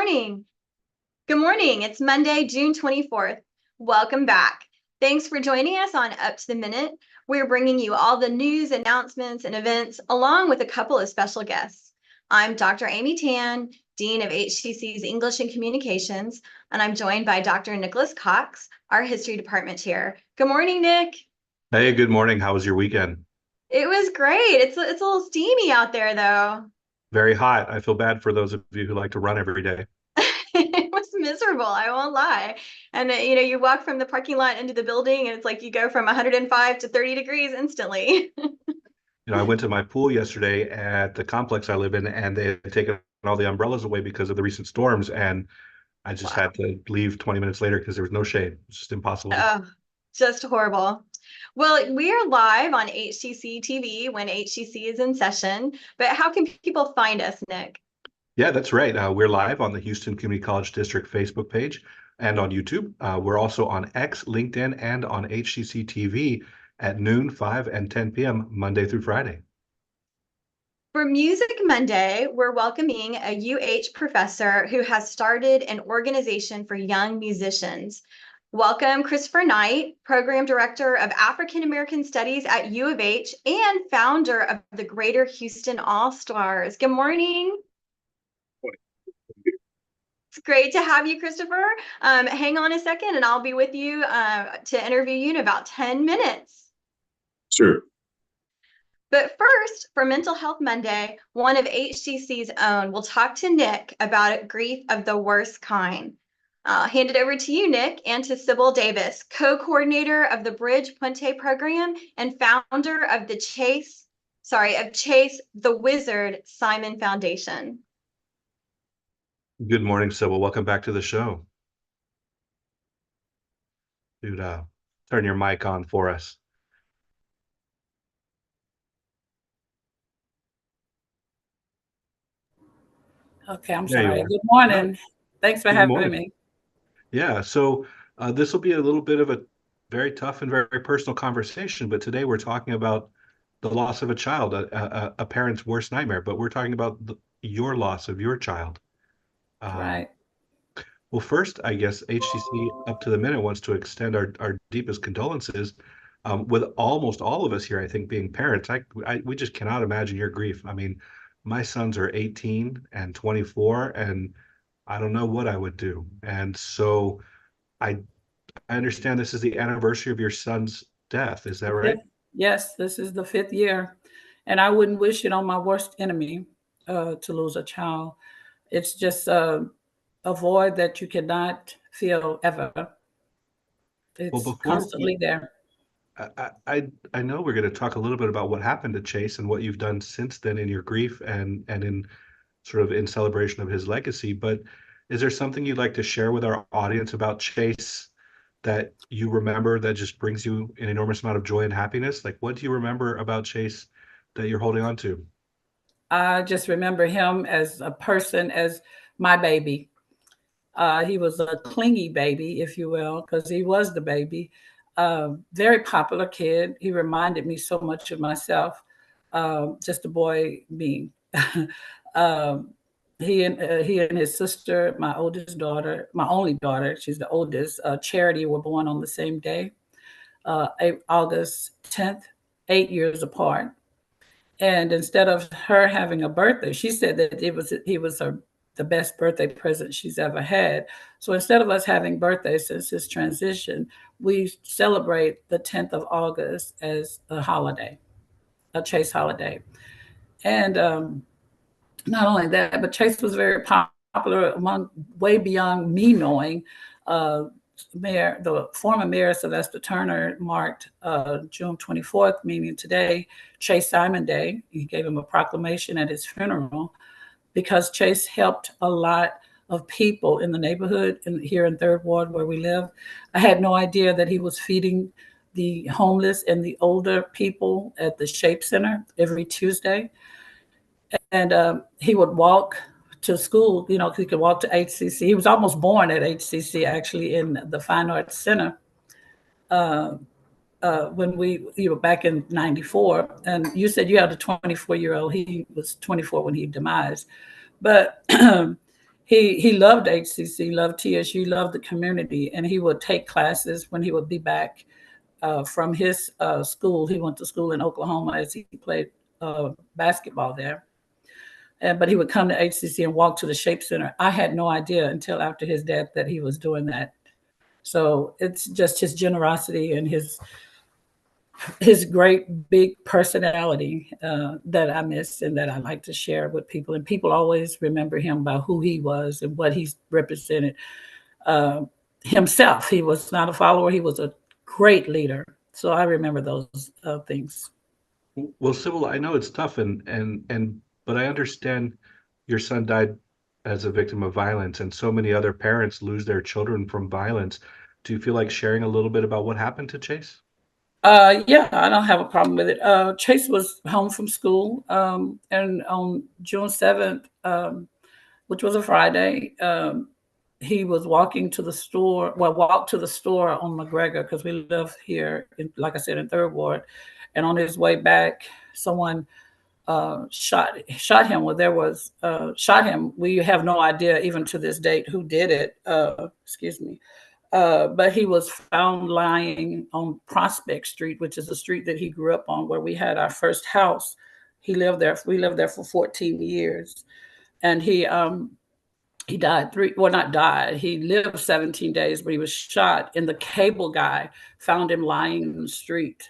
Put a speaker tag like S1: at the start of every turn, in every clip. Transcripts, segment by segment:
S1: morning. Good morning. It's Monday, June 24th. Welcome back. Thanks for joining us on Up to the Minute. We're bringing you all the news, announcements, and events, along with a couple of special guests. I'm Dr. Amy Tan, Dean of HCC's English and Communications, and I'm joined by Dr. Nicholas Cox, our History Department Chair. Good morning, Nick.
S2: Hey, good morning. How was your weekend?
S1: It was great. It's a little steamy out there, though.
S2: Very hot. I feel bad for those of you who like to run every day.
S1: It was miserable, I won't lie. And you walk from the parking lot into the building and it's like you go from 105 to 30 degrees instantly.
S2: I went to my pool yesterday at the complex I live in, and they had taken all the umbrellas away because of the recent storms, and I just had to leave 20 minutes later because there was no shade. It's just impossible.
S1: Oh, just horrible. Well, we are live on HCCTV when HCC is in session, but how can people find us, Nick?
S2: Yeah, that's right. We're live on the Houston Community College District Facebook page and on YouTube. We're also on X, LinkedIn, and on HCC TV at noon, 5, and 10 p.m. Monday through Friday.
S1: For Music Monday, we're welcoming a UH professor who has started an organization for young musicians. Welcome, Christopher Knight, Program Director of African American Studies at U of H and founder of the Greater Houston All-Stars. Good morning. It's great to have you, Christopher. Hang on a second and I'll be with you to interview you in about 10 minutes.
S3: Sure.
S1: But first, for Mental Health Monday, one of HCC's own will talk to Nick about grief of the worst kind. I'll hand it over to you, Nick, and to Syble Davis, co-coordinator of the Bridge Puente program and founder of the Chase the Wizard Simon Foundation.
S2: Good morning, Sybil. Welcome back to the show. Dude, turn your mic on for us.
S4: Okay, I'm sorry. Good morning.
S2: No.
S4: Thanks for having me.
S2: Yeah, so this will be a little bit of a very tough and very personal conversation, but today we're talking about the loss of a child, a parent's worst nightmare, but we're talking about your loss of your child.
S4: Right.
S2: Well, first, I guess HCC Up to the Minute wants to extend our deepest condolences. With almost all of us here, I think, being parents, we just cannot imagine your grief. I mean, my sons are 18 and 24, and I don't know what I would do. And so I understand this is the anniversary of your son's death. Is that right?
S4: Yes, this is the 5th year. And I wouldn't wish it on my worst enemy to lose a child. It's just a void that you cannot feel ever. It's constantly there.
S2: I know we're going to talk a little bit about what happened to Chase and what you've done since then in your grief and in sort of in celebration of his legacy. But is there something you'd like to share with our audience about Chase that you remember that just brings you an enormous amount of joy and happiness? Like, what do you remember about Chase that you're holding on to?
S4: I just remember him as a person, as my baby. He was a clingy baby, if you will, because he was the baby. Very popular kid. He reminded me so much of myself, just a boy being. He and his sister, my oldest daughter, my only daughter, she's the oldest, Charity, were born on the same day, August 10th, 8 years apart. And instead of her having a birthday, she said that he was the best birthday present she's ever had. So instead of us having birthdays since his transition, we celebrate the 10th of August as a holiday, a Chase holiday. And not only that, but Chase was very popular way beyond me knowing. The former mayor, Sylvester Turner, marked June 24th, meaning today, Chase Simon Day. He gave him a proclamation at his funeral because Chase helped a lot of people in the neighborhood here in 3rd Ward where we live. I had no idea that he was feeding the homeless and the older people at the Shape Center every Tuesday. And he would walk to school, he could walk to HCC. He was almost born at HCC, actually, in the Fine Arts Center when we were back in 94. And you said you had a 24-year-old. He was 24 when he demised. But he loved HCC, loved TSU, loved the community, and he would take classes when he would be back from his school. He went to school in Oklahoma as he played basketball there. But he would come to HCC and walk to the Shape Center. I had no idea until after his death that he was doing that. So it's just his generosity and his great big personality that I miss and that I like to share with people. And people always remember him by who he was and what he represented himself. He was not a follower. He was a great leader. So I remember those things.
S2: Well, Sybil, I know it's tough, but I understand your son died as a victim of violence, and so many other parents lose their children from violence. Do you feel like sharing a little bit about what happened to Chase?
S4: Yeah, I don't have a problem with it. Chase was home from school, and on June 7th, which was a Friday, he was walking to the store, walked to the store on McGregor because we live here, like I said, in Third Ward. And on his way back, someone shot him. Well, there was shot him. We have no idea even to this date who did it. Excuse me. But he was found lying on Prospect Street, which is the street that he grew up on, where we had our first house. He lived there. We lived there for 14 years, and he died not died. He lived 17 days, but he was shot. And the cable guy found him lying in the street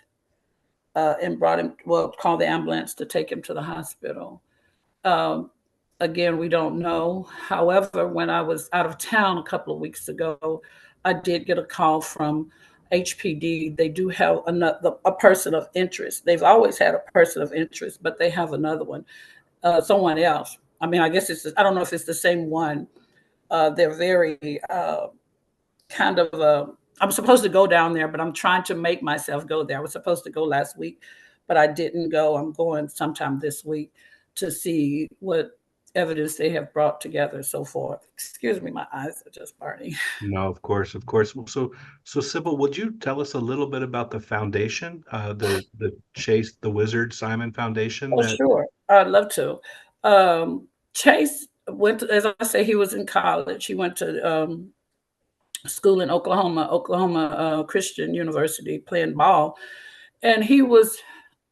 S4: and called the ambulance to take him to the hospital. Again, we don't know. However, when I was out of town a couple of weeks ago, I did get a call from HPD. They do have a person of interest. They've always had a person of interest, but they have another one, someone else. I mean, I guess I don't know if it's the same one. They're very kind of, I'm supposed to go down there, but I'm trying to make myself go there. I was supposed to go last week, but I didn't go. I'm going sometime this week to see what evidence they have brought together so forth. Excuse me, my eyes are just burning.
S2: No, of course, of course. So Sybil, would you tell us a little bit about the foundation, the Chase the Wizard Simon Foundation?
S4: Oh, sure. I'd love to. Chase went to, as I say, he was in college. He went to school in Oklahoma Christian University, playing ball. And he was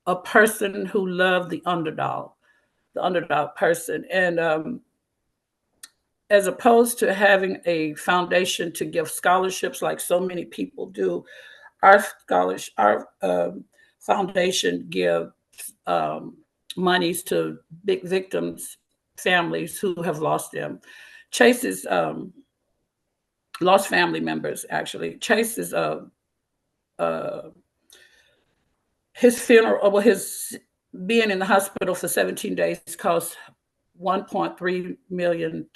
S4: a person who loved the underdog person. And as opposed to having a foundation to give scholarships like so many people do, our foundation give monies to big victims' families who have lost them. Chase's lost family members, actually. Chase's his funeral, his being in the hospital for 17 days cost $1.3 million.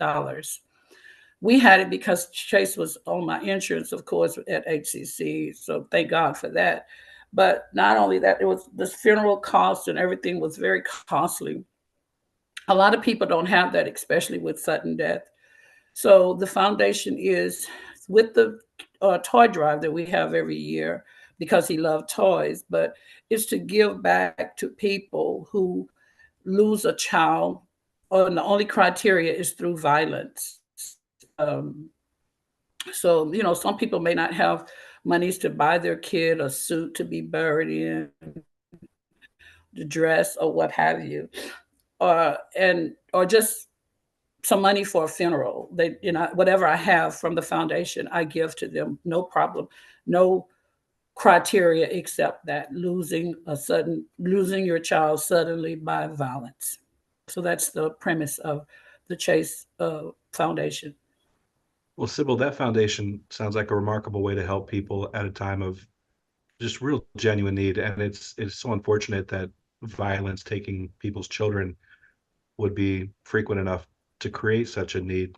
S4: We had it because Chase was on my insurance, of course, at HCC. So thank God for that. But not only that, it was the funeral cost and everything was very costly. A lot of people don't have that, especially with sudden death. So the foundation is with the toy drive that we have every year, because he loved toys, but it's to give back to people who lose a child, and the only criteria is through violence. So, some people may not have monies to buy their kid a suit to be buried in, the dress or what have you, or just some money for a funeral. They, whatever I have from the foundation, I give to them, no problem, no criteria except that losing your child suddenly by violence. So that's the premise of the Chase Foundation.
S2: Well, Sybil, that foundation sounds like a remarkable way to help people at a time of just real genuine need. And it's so unfortunate that violence taking people's children would be frequent enough to create such a need.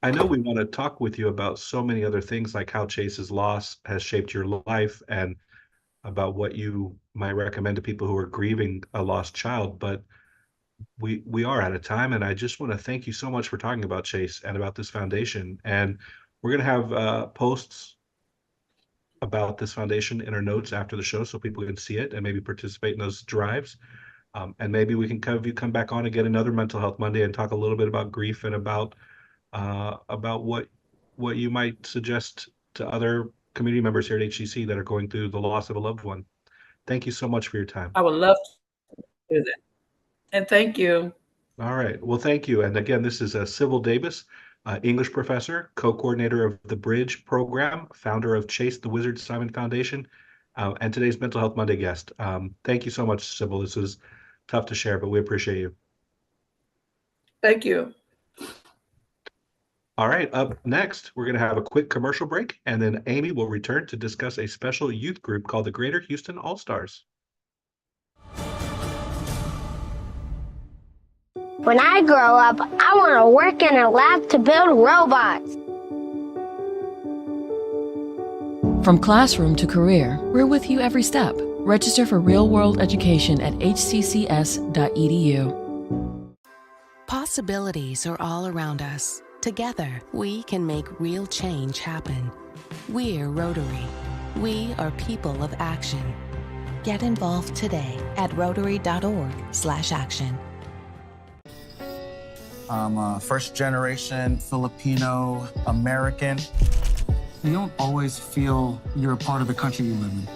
S2: I know we want to talk with you about so many other things, like how Chase's loss has shaped your life and about what you might recommend to people who are grieving a lost child. But we are out of time, and I just want to thank you so much for talking about Chase and about this foundation. And we're going to have posts about this foundation in our notes after the show so people can see it and maybe participate in those drives. And maybe we can have you come back on and get another Mental Health Monday and talk a little bit about grief and about about what you might suggest to other community members here at HCC that are going through the loss of a loved one. Thank you so much for your time.
S4: I would love to do that. And thank you.
S2: All right. Well, thank you. And again, this is Syble Davis, English professor, co-coordinator of the Bridge program, founder of Chase the Wizard Simon Foundation, and today's Mental Health Monday guest. Thank you so much, Syble. This was tough to share, but we appreciate you.
S4: Thank you.
S2: All right. Up next, we're going to have a quick commercial break, and then Amy will return to discuss a special youth group called the Greater Houston All-Stars.
S3: When I grow up, I want to work in a lab to build robots.
S5: From classroom to career, we're with you every step. Register for real-world education at hccs.edu.
S6: Possibilities are all around us. Together, we can make real change happen. We're Rotary. We are people of action. Get involved today at rotary.org/action.
S7: I'm a first-generation Filipino American. You don't always feel you're a part of the country you live in.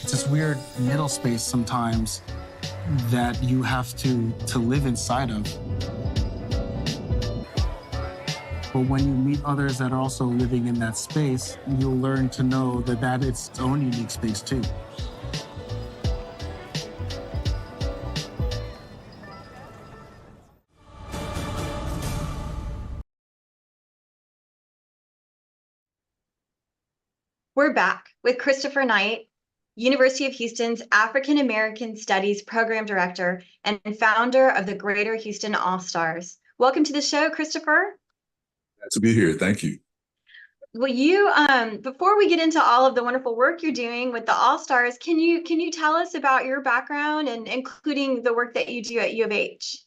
S7: It's this weird middle space sometimes that you have to live inside of. But when you meet others that are also living in that space, you'll learn to know that it's its own unique space too.
S1: We're back with Christopher Knight, University of Houston's African American Studies Program Director and founder of the Greater Houston All-Stars. Welcome to the show, Christopher.
S8: Glad to be here. Thank you.
S1: Well, you before we get into all of the wonderful work you're doing with the All-Stars, can you tell us about your background and including the work that you do at U of H?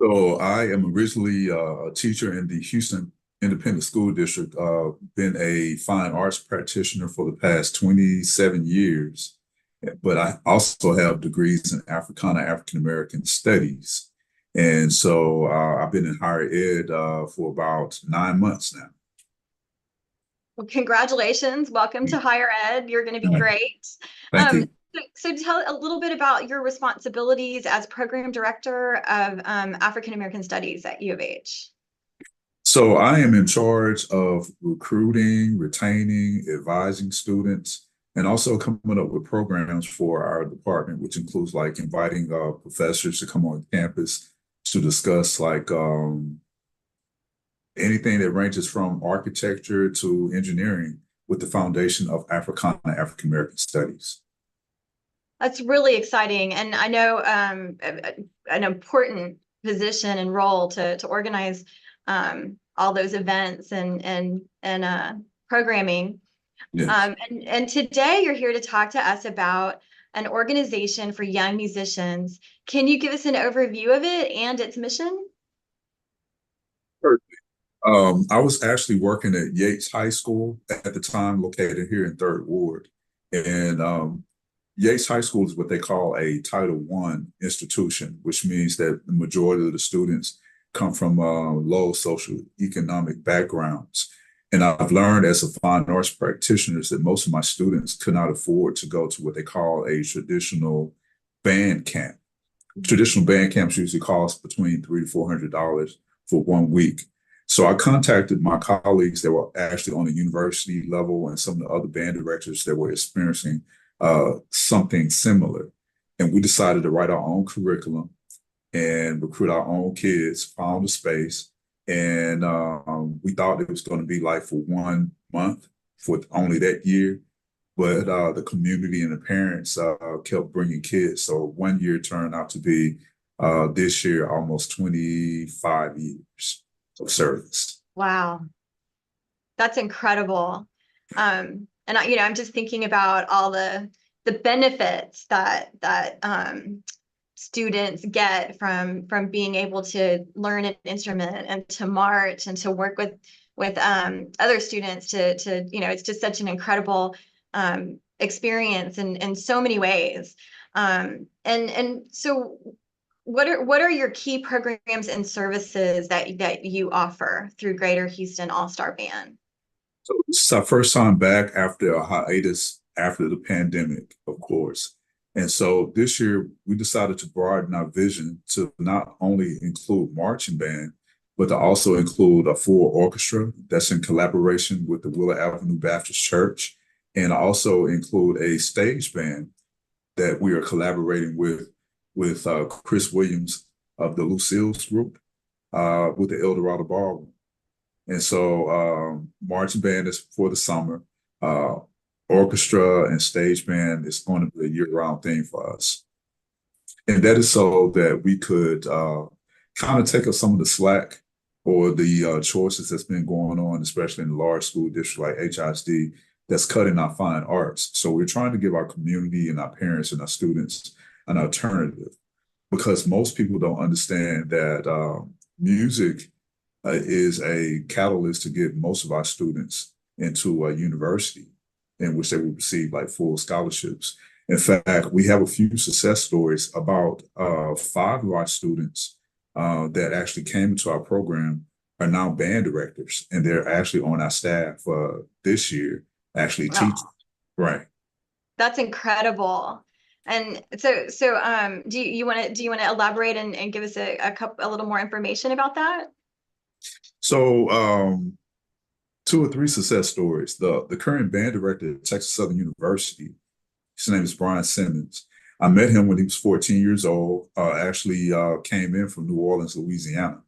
S8: So I am originally a teacher in the Houston Independent School District. Been a fine arts practitioner for the past 27 years, but I also have degrees in Africana African American Studies. And so I've been in higher ed for about 9 months now.
S1: Well, congratulations. Welcome to higher ed. You're going to be great.
S8: Thank you.
S1: So tell a little bit about your responsibilities as program director of African American Studies at U of H.
S8: So I am in charge of recruiting, retaining, advising students, and also coming up with programs for our department, which includes like inviting professors to come on campus to discuss like anything that ranges from architecture to engineering with the foundation of Africana African American Studies.
S1: That's really exciting, and I know an important position and role to organize all those events and programming.
S8: Yes.
S1: And today you're here to talk to us about an organization for young musicians. Can you give us an overview of it and its mission?
S8: I was actually working at Yates High School at the time, located here in 3rd Ward. And Yates High School is what they call a Title I institution, which means that the majority of the students come from low socioeconomic backgrounds. And I've learned as a fine arts practitioner that most of my students could not afford to go to what they call a traditional band camp. Traditional band camps usually cost between $300 to $400 for 1 week. So I contacted my colleagues that were actually on the university level and some of the other band directors that were experiencing something similar. And we decided to write our own curriculum and recruit our own kids, found a space. And we thought it was going to be like for 1 month for only that year. But the community and the parents kept bringing kids. So 1 year turned out to be this year almost 25 years of service.
S1: Wow, that's incredible. And I'm just thinking about all the benefits that students get from being able to learn an instrument and to march and to work with other students to it's just such an incredible experience in so many ways. And so what are your key programs and services that you offer through Greater Houston All-Star Band?
S8: So this is our first time back after a hiatus after the pandemic, of course. And so this year we decided to broaden our vision to not only include marching band, but to also include a full orchestra that's in collaboration with the Willow Avenue Baptist Church, and also include a stage band that we are collaborating with Chris Williams of the Lucille's group, with the Eldorado Ballroom. And so marching band is for the summer. Orchestra and stage band is going to be a year-round thing for us. And that is so that we could kind of take up some of the slack or the choices that's been going on, especially in the large school districts like HISD, that's cutting our fine arts. So we're trying to give our community and our parents and our students an alternative, because most people don't understand that music is a catalyst to get most of our students into a university in which they will receive like full scholarships. In fact, we have a few success stories about 5 of our students that actually came into our program are now band directors, and they're actually on our staff this year, actually teaching. Right.
S1: That's incredible. And so do you want to elaborate and give us a little more information about that?
S8: So 2 or 3 success stories. The current band director at Texas Southern University, his name is Brian Simmons. I met him when he was 14 years old, actually came in from New Orleans, Louisiana.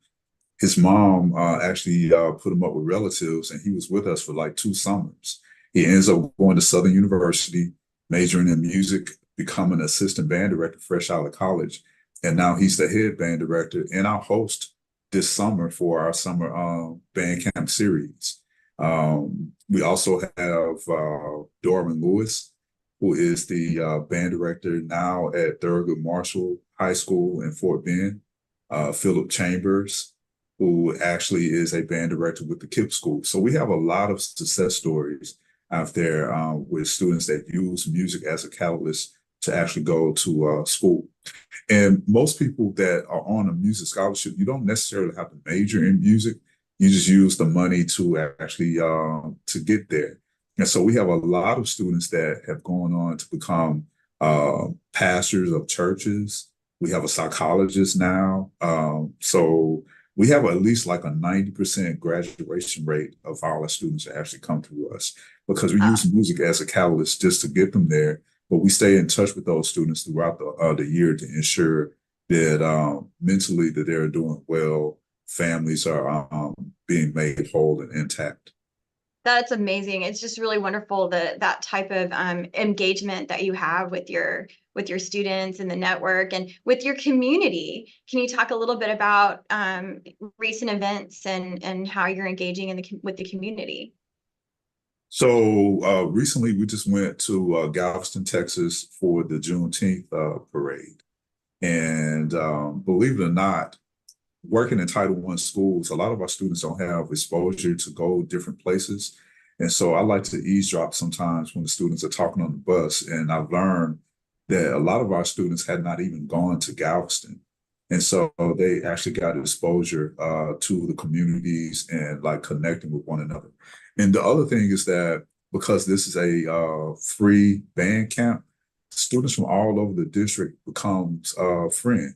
S8: His mom actually put him up with relatives, and he was with us for like 2 summers. He ends up going to Southern University, majoring in music, becoming an assistant band director fresh out of college. And now he's the head band director and our host this summer for our summer band camp series. We also have Dorman Lewis, who is the band director now at Thurgood Marshall High School in Fort Bend. Philip Chambers, who actually is a band director with the KIPP School. So we have a lot of success stories out there with students that use music as a catalyst to actually go to school. And most people that are on a music scholarship, you don't necessarily have to major in music. You just use the money to actually to get there. And so we have a lot of students that have gone on to become pastors of churches. We have a psychologist now. So we have at least like a 90% graduation rate of all our students that actually come to us, because we use music as a catalyst just to get them there. But we stay in touch with those students throughout the year to ensure that mentally that they're doing well, families are being made whole and intact.
S1: That's amazing. It's just really wonderful that type of engagement that you have with your students and the network and with your community. Can you talk a little bit about recent events and how you're engaging with the community?
S8: So recently we just went to Galveston, Texas for the Juneteenth parade. And believe it or not, working in Title I schools, a lot of our students don't have exposure to go different places. And so I like to eavesdrop sometimes when the students are talking on the bus. And I've learned that a lot of our students had not even gone to Galveston. And so they actually got exposure to the communities and like connecting with one another. And the other thing is that because this is a free band camp, students from all over the district becomes friends.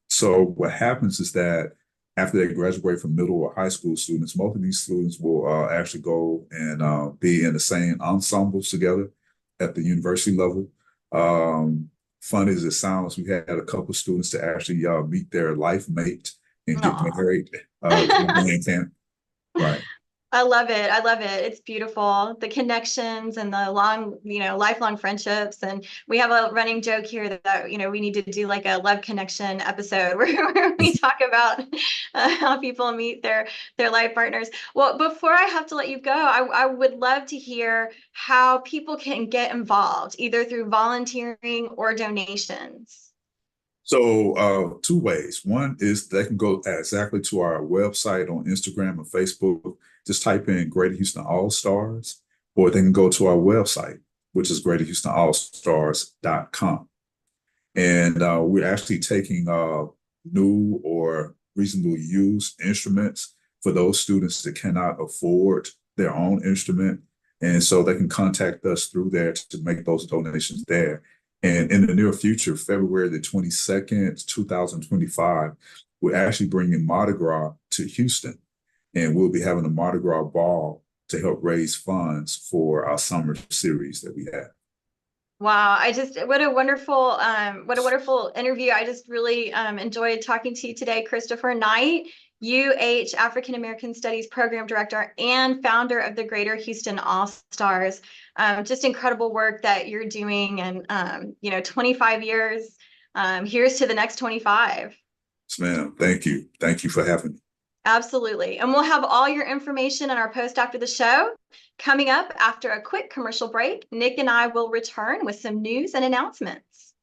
S8: So what happens is that after they graduate from middle or high school students, most of these students will actually go and be in the same ensembles together at the university level. Fun as it sounds, we had a couple of students to actually meet their life mate and get married in band camp. Right.
S1: I love it. I love it. It's beautiful. The connections and the long, lifelong friendships. And we have a running joke here that, we need to do like a love connection episode where we talk about how people meet their life partners. Well, before I have to let you go, I would love to hear how people can get involved, either through volunteering or donations.
S8: So 2 ways. One is they can go exactly to our website on Instagram and Facebook. Just type in Greater Houston All-Stars, or they can go to our website, which is GreaterHoustonAllStars.com. And we're actually taking new or reasonable use instruments for those students that cannot afford their own instrument. And so they can contact us through there to make those donations there. And in the near future, February the 22nd, 2025, we're actually bringing Mardi Gras to Houston. And we'll be having a Mardi Gras ball to help raise funds for our summer series that we have.
S1: Wow, what a wonderful interview. I just really enjoyed talking to you today, Christopher Knight, UH African American Studies Program Director and founder of the Greater Houston All-Stars. Just incredible work that you're doing, and 25 years. Here's to the next 25.
S8: Yes, ma'am. Thank you. Thank you for having me.
S1: Absolutely. And we'll have all your information in our post after the show. Coming up after a quick commercial break, Nick and I will return with some news and announcements.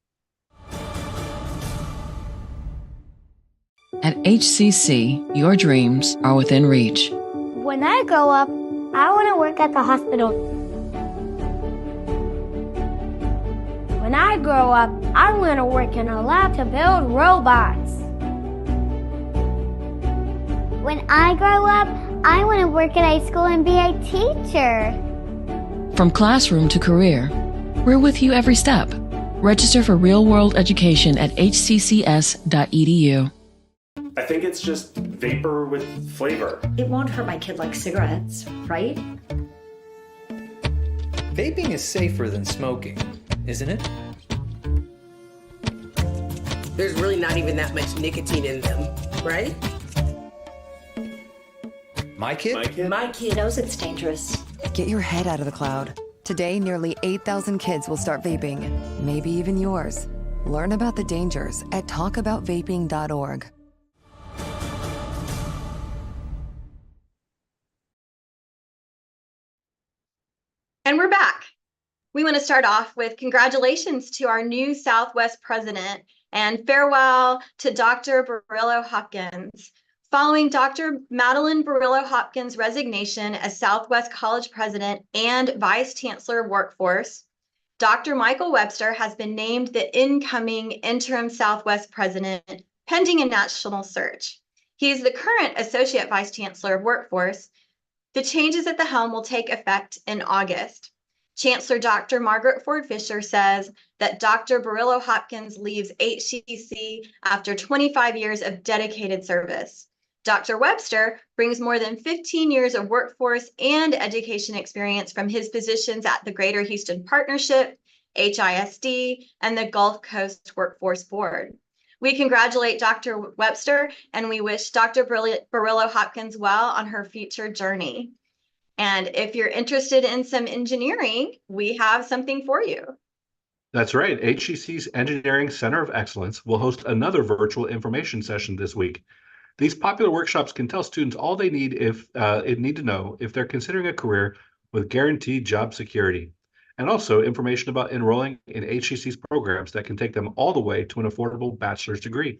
S5: At HCC, your dreams are within reach.
S3: When I grow up, I want to work at the hospital. When I grow up, I want to work in a lab to build robots. When I grow up, I want to work at a school and be a teacher.
S5: From classroom to career, we're with you every step. Register for real-world education at hccs.edu.
S9: I think it's just vapor with flavor.
S10: It won't hurt my kid like cigarettes, right?
S11: Vaping is safer than smoking, isn't it?
S12: There's really not even that much nicotine in them, right?
S11: My kid?
S10: My kid knows it's dangerous.
S13: Get your head out of the cloud. Today, nearly 8,000 kids will start vaping, maybe even yours. Learn about the dangers at talkaboutvaping.org.
S1: And we're back. We want to start off with congratulations to our new Southwest president and farewell to Dr. Barillo Hopkins. Following Dr. Madeline Barillo Hopkins' resignation as Southwest College president and vice chancellor of workforce, Dr. Michael Webster has been named the incoming interim Southwest president, pending a national search. He is the current associate vice chancellor of workforce. The changes at the helm will take effect in August. Chancellor Dr. Margaret Ford Fisher says that Dr. Barillo Hopkins leaves HCC after 25 years of dedicated service. Dr. Webster brings more than 15 years of workforce and education experience from his positions at the Greater Houston Partnership, HISD, and the Gulf Coast Workforce Board. We congratulate Dr. Webster, and we wish Dr. Barillo Hopkins well on her future journey. And if you're interested in some engineering, we have something for you.
S2: That's right. HCC's Engineering Center of Excellence will host another virtual information session this week. These popular workshops can tell students all they need to know if they're considering a career with guaranteed job security, and also information about enrolling in HCC's programs that can take them all the way to an affordable bachelor's degree.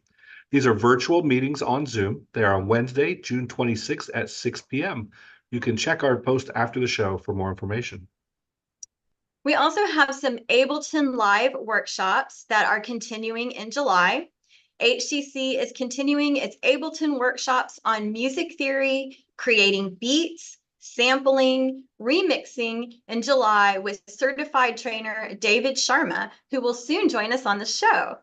S2: These are virtual meetings on Zoom. They are on Wednesday, June 26th at 6 p.m. You can check our post after the show for more information.
S1: We also have some Ableton Live workshops that are continuing in July. HCC is continuing its Ableton workshops on music theory, creating beats, sampling, remixing in July with certified trainer David Sharma, who will soon join us on the show.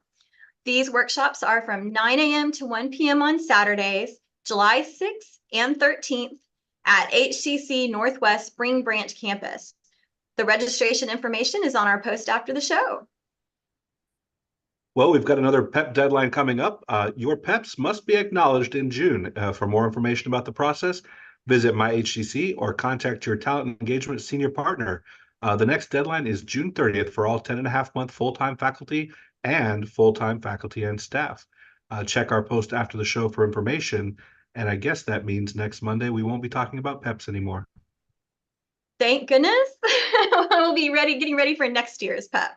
S1: These workshops are from 9 a.m. to 1 p.m. on Saturdays, July 6th and 13th at HCC Northwest Spring Branch campus. The registration information is on our post after the show.
S2: Well, we've got another PEP deadline coming up. Your PEPs must be acknowledged in June. For more information about the process, visit MyHCC or contact your talent engagement senior partner. The next deadline is June 30th for all 10.5-month full-time faculty and full-time faculty and staff. Check our post after the show for information. And I guess that means next Monday we won't be talking about PEPs anymore.
S1: Thank goodness. We'll be getting ready for next year's PEPs.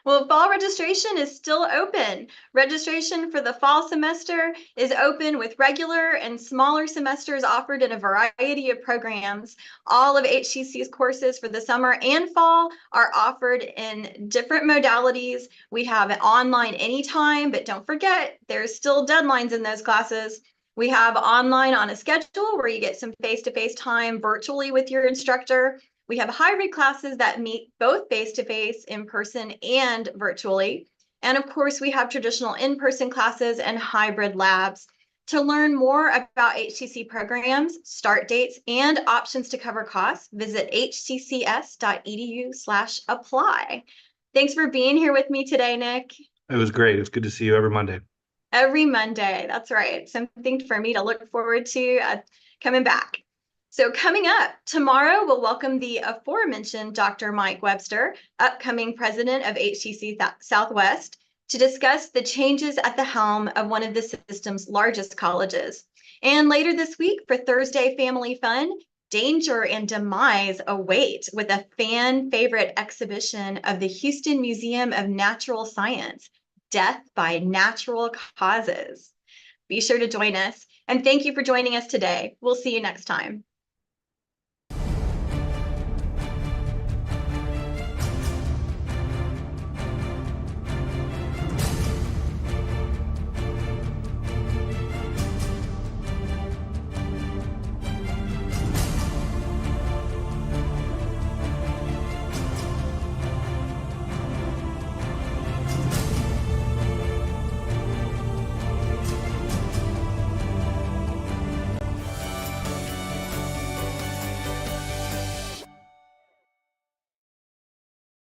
S1: Well, fall registration is still open. Registration for the fall semester is open with regular and smaller semesters offered in a variety of programs. All of HCC's courses for the summer and fall are offered in different modalities. We have it online anytime, but don't forget, there's still deadlines in those classes. We have online on a schedule where you get some face-to-face time virtually with your instructor. We have hybrid classes that meet both face-to-face, in person, and virtually. And of course, we have traditional in-person classes and hybrid labs. To learn more about HCC programs, start dates, and options to cover costs, visit hccs.edu/apply. Thanks for being here with me today, Nick.
S2: It was great. It was good to see you every Monday.
S1: Every Monday, that's right. Something for me to look forward to coming back. So coming up tomorrow, we'll welcome the aforementioned Dr. Mike Webster, upcoming president of HCC Southwest, to discuss the changes at the helm of one of the system's largest colleges. And later this week for Thursday Family Fun, danger and demise await with a fan favorite exhibition of the Houston Museum of Natural Science, Death by Natural Causes. Be sure to join us, and thank you for joining us today. We'll see you next time.